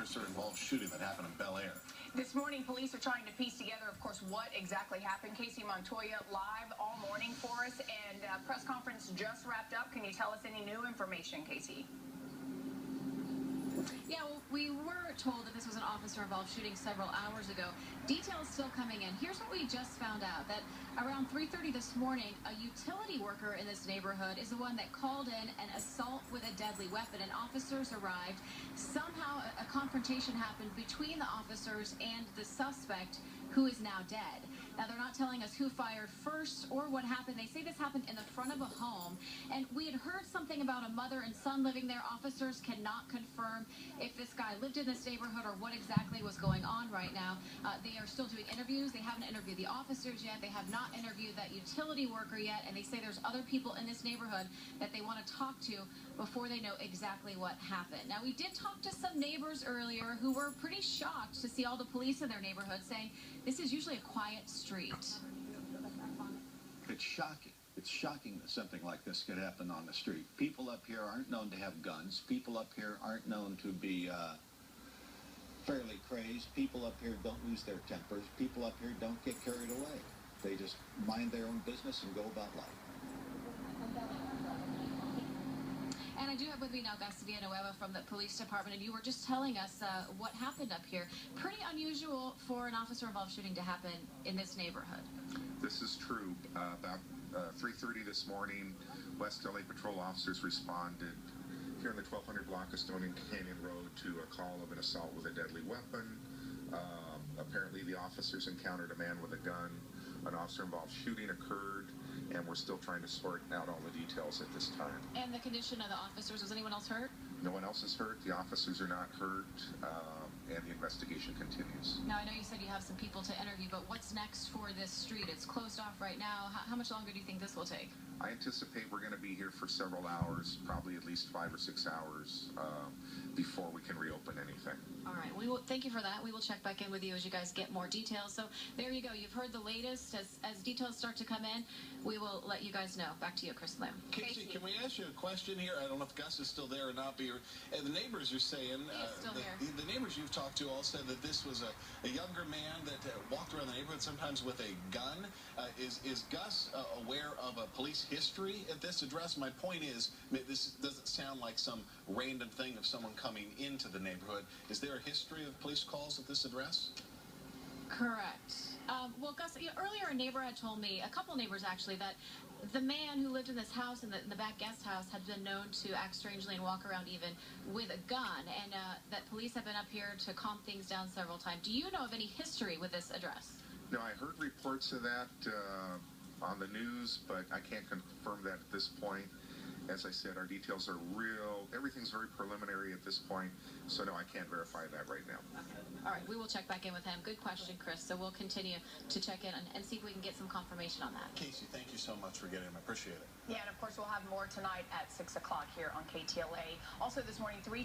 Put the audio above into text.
officer-involved shooting that happened in Bel Air. This morning, police are trying to piece together, of course, what exactly happened. Casey Montoya live all morning for us, and press conference just wrapped up. Can you tell us any new information, Casey? Yeah, well, we were told that this was an officer-involved shooting several hours ago. Details still coming in. Here's what we just found out, that around 3:30 this morning, a utility worker in this neighborhood is the one that called in an assault with a deadly weapon, and officers arrived. Somehow a confrontation happened between the officers and the suspect, who is now dead. Now, they're not telling us who fired first or what happened. They say this happened in the front of a home, and we had heard something about a mother and son living there. Officers cannot confirm if this guy lived in this neighborhood or what exactly was going on right now. They are still doing interviews. They haven't interviewed the officers yet. They have not interviewed that utility worker yet, and they say there's other people in this neighborhood that they want to talk to before they know exactly what happened. Now, we did talk to some neighbors earlier who were pretty shocked to see all the police in their neighborhood, saying this is usually a quiet street. It's shocking. It's shocking that something like this could happen on the street. People up here aren't known to have guns. People up here aren't known to be fairly crazed. People up here don't lose their tempers. People up here don't get carried away. They just mind their own business and go about life. And I do have with me now Gus Villanueva from the police department, and you were just telling us what happened up here. Pretty unusual for an officer-involved shooting to happen in this neighborhood. This is true. About 3:30 this morning, West LA patrol officers responded here in the 1200 block of Stone Canyon Road to a call of an assault with a deadly weapon. Apparently, the officers encountered a man with a gun. An officer-involved shooting occurred, and we're still trying to sort out all the details at this time. And the condition of the officers, was anyone else hurt? No one else is hurt. The officers are not hurt, and the investigation continues. Now, I know you said you have some people to interview, but what's next for this street? It's closed off right now. How much longer do you think this will take? I anticipate we're going to be here for several hours, probably at least 5 or 6 hours before we can reopen anything. All right. We will thank you for that. We will check back in with you as you guys get more details. So there you go. You've heard the latest. As details start to come in, we will let you guys know. Back to you, Chris Lamb. Casey, can we ask you a question here? I don't know if Gus is still there or not, but the neighbors are saying, the neighbors you've talked to all said that this was a younger man that walked around the neighborhood sometimes with a gun. Is Gus aware of a police history at this address? My point is, this doesn't sound like some random thing of someone coming into the neighborhood. Is there a history of police calls at this address? Correct. Well, Gus, earlier a neighbor had told me, a couple neighbors actually, that the man who lived in this house, in the back guest house, had been known to act strangely and walk around even with a gun, and that police have been up here to calm things down several times. Do you know of any history with this address? No, I heard reports of that on the news, but I can't confirm that at this point. As I said, our details are real. Everything's very preliminary at this point, so no, I can't verify that right now. Okay. All right, we will check back in with him. Good question, Chris. So we'll continue to check in and see if we can get some confirmation on that. Casey, thank you so much for getting him. I appreciate it. Yeah, and of course, we'll have more tonight at 6 o'clock here on KTLA. Also this morning, 3